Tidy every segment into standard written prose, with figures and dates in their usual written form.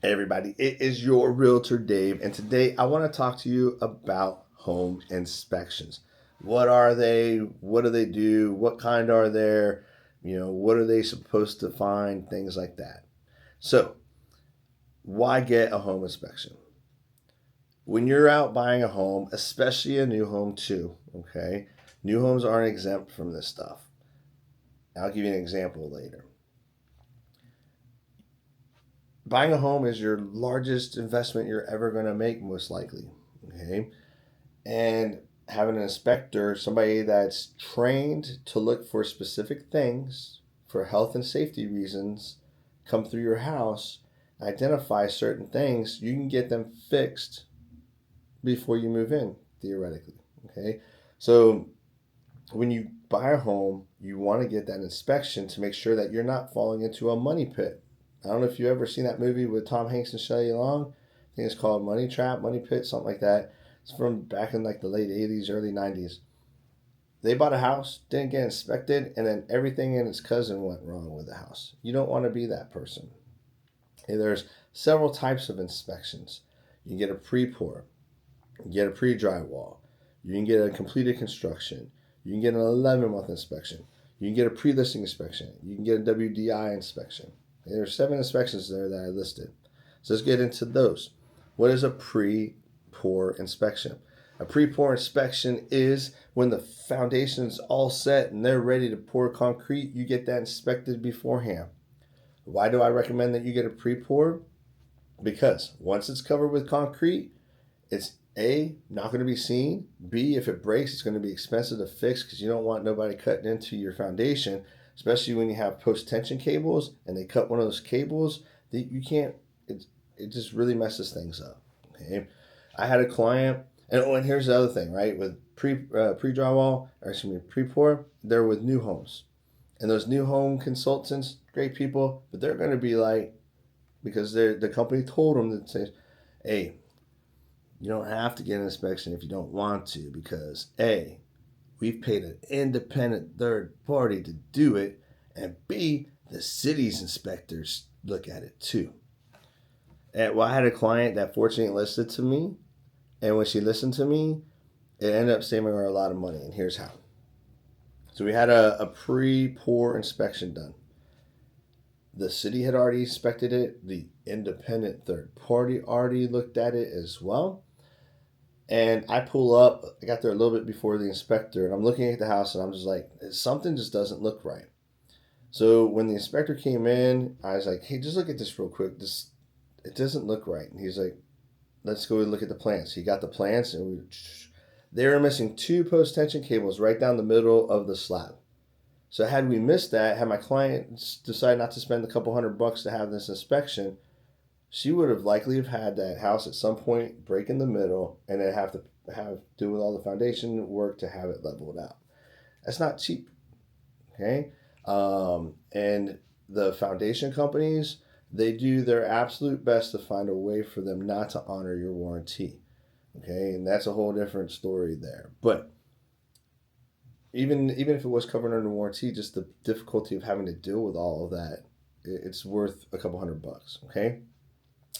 Hey everybody, it is your realtor Dave, and today I want to talk to you about home inspections. What are they? What do they do? What kind are there? What are they supposed to find? Things like that. So, why get a home inspection? When you're out buying a home, especially a new home too, okay? New homes aren't exempt from this stuff. I'll give you an example later. Buying a home is your largest investment you're ever going to make, most likely. Okay. And having an inspector, somebody that's trained to look for specific things for health and safety reasons, come through your house, identify certain things, you can get them fixed before you move in, theoretically. Okay. So when you buy a home, you want to get that inspection to make sure that you're not falling into a money pit. I don't know if you've ever seen that movie with Tom Hanks and Shelley Long. I think it's called Money Trap, Money Pit, something like that. It's from back in like the late 80s, early 90s. They bought a house, didn't get inspected, and then everything in its cousin went wrong with the house. You don't want to be that person. Okay, there's several types of inspections. You can get a pre-pour, you can get a pre-drywall, you can get a completed construction, you can get an 11-month inspection, you can get a pre-listing inspection, you can get a WDI inspection. There are 7 inspections there that I listed. So let's get into those. What is a pre-pour inspection? A pre-pour inspection is when the foundation is all set and they're ready to pour concrete. You get that inspected beforehand. Why do I recommend that you get a pre-pour? Because once it's covered with concrete, it's A, not going to be seen. B, if it breaks, it's going to be expensive to fix because you don't want nobody cutting into your foundation, especially when you have post-tension cables and they cut one of those cables that you can't, it just really messes things up. Okay. I had a client, and here's the other thing, right? With pre-drywall, or excuse me, pre-pour, they're with new homes. And those new home consultants, great people, but they're going to be like, because the company told them that say, hey, you don't have to get an inspection if you don't want to, because A, we've paid an independent third party to do it, and B, the city's inspectors look at it too. And well, I had a client that fortunately listened to me, and when she listened to me, it ended up saving her a lot of money, and here's how. So we had a pre-pour inspection done. The city had already inspected it. The independent third party already looked at it as well. And I pull up, I got there a little bit before the inspector, and I'm looking at the house, and I'm just like, something just doesn't look right. So when the inspector came in, I was like, hey, just look at this real quick. It doesn't look right. And he's like, let's go and look at the plans. He got the plans, and they were missing 2 post-tension cables right down the middle of the slab. So had we missed that, had my client decided not to spend a couple $100 to have this inspection, she would have likely have had that house at some point break in the middle and then have to do with all the foundation work to have it leveled out. That's not cheap. Okay. And the foundation companies, they do their absolute best to find a way for them not to honor your warranty. Okay. And that's a whole different story there. But even if it was covered under warranty, just the difficulty of having to deal with all of that, it's worth a couple $100. Okay.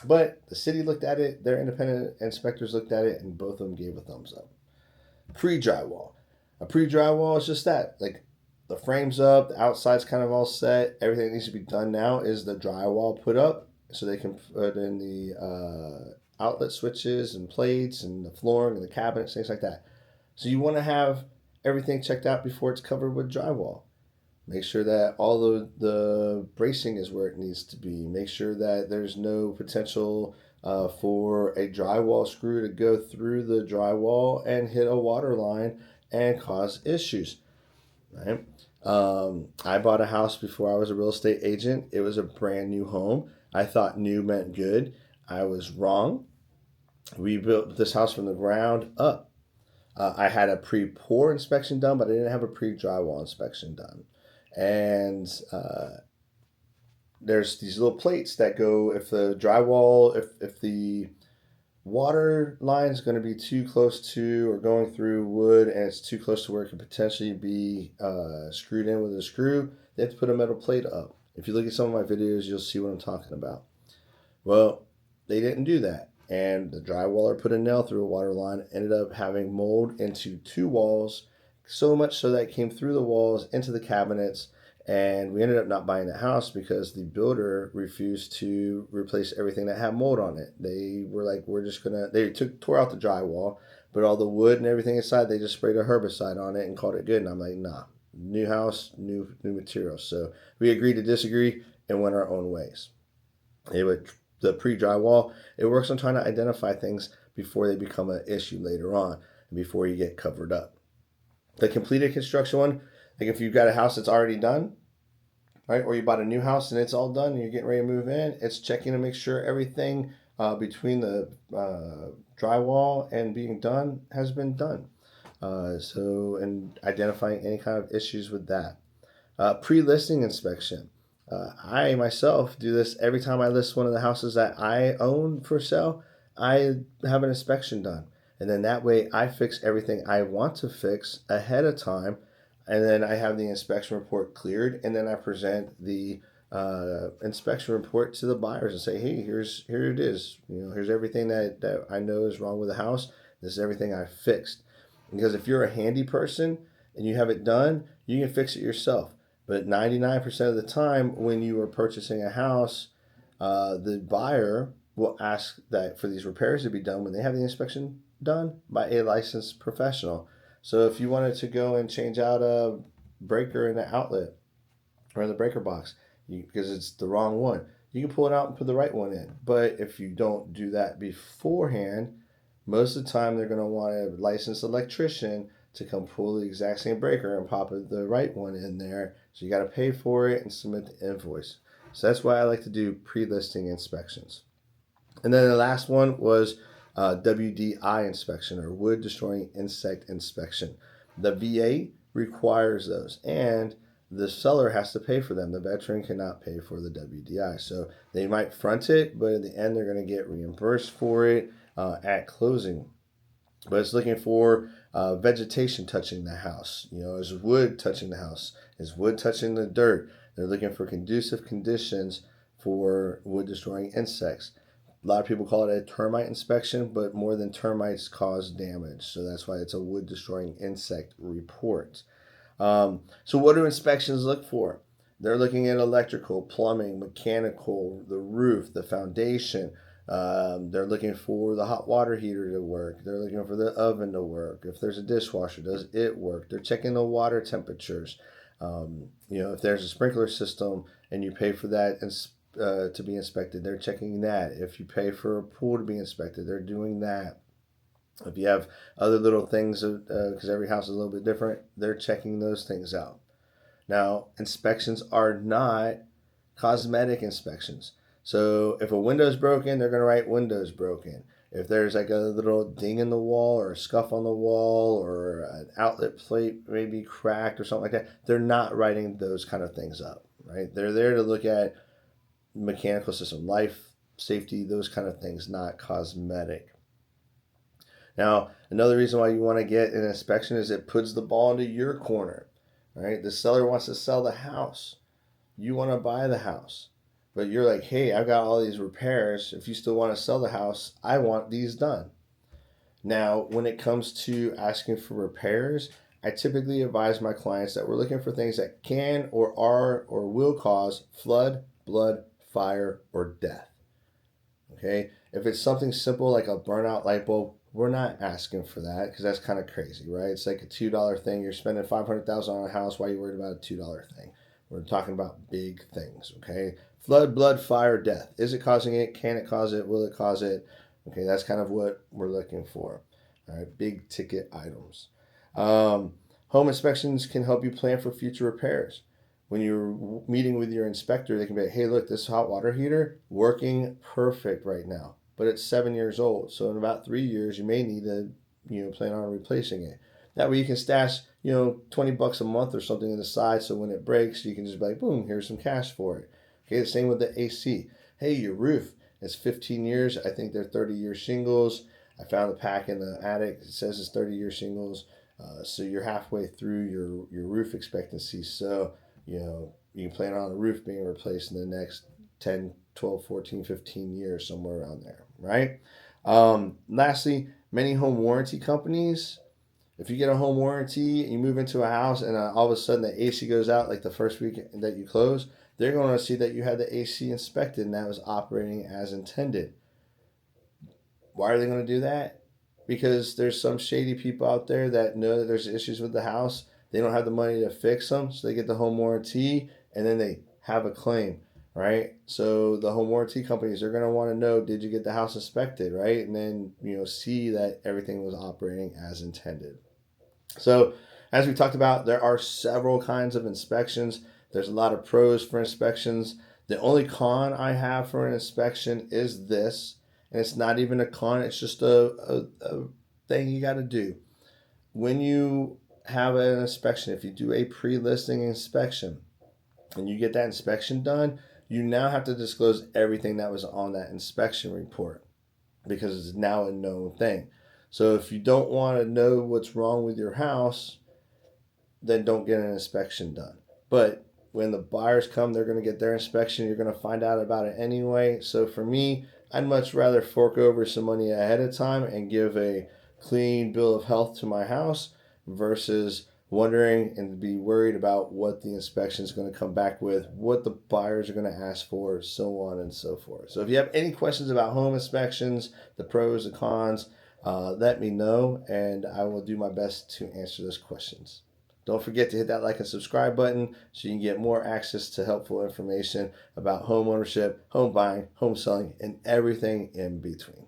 But the city looked at it, their independent inspectors looked at it, and both of them gave a thumbs up. Pre-drywall. A pre-drywall is just that. Like, the frame's up, the outside's kind of all set. Everything that needs to be done now is the drywall put up so they can put in the outlet switches and plates and the flooring and the cabinets, things like that. So you want to have everything checked out before it's covered with drywall. Make sure that all the bracing is where it needs to be. Make sure that there's no potential for a drywall screw to go through the drywall and hit a water line and cause issues. Right? I bought a house before I was a real estate agent. It was a brand new home. I thought new meant good. I was wrong. We built this house from the ground up. I had a pre-pour inspection done, but I didn't have a pre-drywall inspection done. And there's these little plates that go if the drywall, if the water line is going to be too close to or going through wood and it's too close to where it could potentially be screwed in with a screw, they have to put a metal plate up. If you look at some of my videos, you'll see what I'm talking about. Well, they didn't do that. And the drywaller put a nail through a water line, ended up having mold into 2 walls, so much so that it came through the walls into the cabinets. And we ended up not buying the house because the builder refused to replace everything that had mold on it. They were like, we're just gonna, they tore out the drywall, but all the wood and everything inside, they just sprayed a herbicide on it and called it good. And I'm like, nah, new house, new materials. So we agreed to disagree and went our own ways. The pre-drywall, it works on trying to identify things before they become an issue later on and before you get covered up. The completed construction one, like if you've got a house that's already done, right, or you bought a new house and it's all done and you're getting ready to move in, it's checking to make sure everything between the drywall and being done has been done. And identifying any kind of issues with that. Pre-listing inspection. I myself do this every time I list one of the houses that I own for sale. I have an inspection done, and then that way I fix everything I want to fix ahead of time, and then I have the inspection report cleared, and then I present the inspection report to the buyers and say, hey, here it is. Here's everything that I know is wrong with the house. This is everything I fixed. Because if you're a handy person and you have it done, you can fix it yourself. But 99% of the time, when you are purchasing a house, the buyer will ask that for these repairs to be done when they have the inspection done by a licensed professional. So if you wanted to go and change out a breaker in the outlet or in the breaker box because it's the wrong one, you can pull it out and put the right one in. But if you don't do that beforehand, most of the time they're going to want a licensed electrician to come pull the exact same breaker and pop the right one in there. So you got to pay for it and submit the invoice. So that's why I like to do pre-listing inspections. And then the last one was WDI inspection, or wood destroying insect inspection. The VA requires those, and the seller has to pay for them. The veteran cannot pay for the WDI. So they might front it, but in the end, they're going to get reimbursed for it at closing. But it's looking for vegetation touching the house. Is wood touching the house? Is wood touching the dirt? They're looking for conducive conditions for wood destroying insects. A lot of people call it a termite inspection, but more than termites cause damage. So that's why it's a wood destroying insect report. So what do inspections look for? They're looking at electrical, plumbing, mechanical, the roof, the foundation. They're looking for the hot water heater to work. They're looking for the oven to work. If there's a dishwasher, does it work? They're checking the water temperatures. If there's a sprinkler system and you pay for that to be inspected, they're checking that. If you pay for a pool to be inspected, they're doing that. If you have other little things, because every house is a little bit different, they're checking those things out. Now, inspections are not cosmetic inspections. So if a window's broken, they're going to write windows broken. If there's like a little ding in the wall or a scuff on the wall or an outlet plate maybe cracked or something like that, they're not writing those kind of things up, right? They're there to look at mechanical system, life, safety, those kind of things, not cosmetic. Now, another reason why you want to get an inspection is it puts the ball into your corner, right? The seller wants to sell the house. You want to buy the house. But you're like, hey, I've got all these repairs. If you still want to sell the house, I want these done. Now, when it comes to asking for repairs, I typically advise my clients that we're looking for things that can or are or will cause flood, blood, fire, or death. Okay? If it's something simple like a burnout light bulb, we're not asking for that because that's kind of crazy, right? It's like a $2 thing. You're spending $500,000 on a house. Why are you worried about a $2 thing? We're talking about big things, okay? Flood, blood, fire, death. Is it causing it? Can it cause it? Will it cause it? Okay, that's kind of what we're looking for. All right, big ticket items. Home inspections can help you plan for future repairs. When you're meeting with your inspector, they can be like, hey, look, this hot water heater working perfect right now, but it's 7 years old. So in about 3 years, you may need to, plan on replacing it. That way you can stash, $20 a month or something on the side. So when it breaks, you can just be like, boom, here's some cash for it. Okay, the same with the AC. Hey, your roof, it's 15 years. I think they're 30-year shingles. I found a pack in the attic. It says it's 30-year shingles. So you're halfway through your roof expectancy. So, you can plan on the roof being replaced in the next 10, 12, 14, 15 years, somewhere around there. right? Lastly, many home warranty companies, if you get a home warranty and you move into a house and all of a sudden the AC goes out like the first week that you close, they're going to see that you had the AC inspected and that was operating as intended. Why are they going to do that? Because there's some shady people out there that know that there's issues with the house. They don't have the money to fix them, so they get the home warranty and then they have a claim, right? So the home warranty companies are going to want to know, did you get the house inspected, right? And then see that everything was operating as intended. So, as we talked about, there are several kinds of inspections. There's a lot of pros for inspections. The only con I have for an inspection is this, and it's not even a con, it's just a thing you got to do. When you have an inspection, if you do a pre listing inspection and you get that inspection done, you now have to disclose everything that was on that inspection report because it's now a known thing. So if you don't want to know what's wrong with your house, then don't get an inspection done. But when the buyers come, they're going to get their inspection. You're going to find out about it anyway. So for me, I'd much rather fork over some money ahead of time and give a clean bill of health to my house versus wondering and be worried about what the inspection is going to come back with, what the buyers are going to ask for, so on and so forth. So if you have any questions about home inspections, the pros, the cons, let me know and I will do my best to answer those questions. Don't forget to hit that like and subscribe button so you can get more access to helpful information about home ownership, home buying, home selling, and everything in between.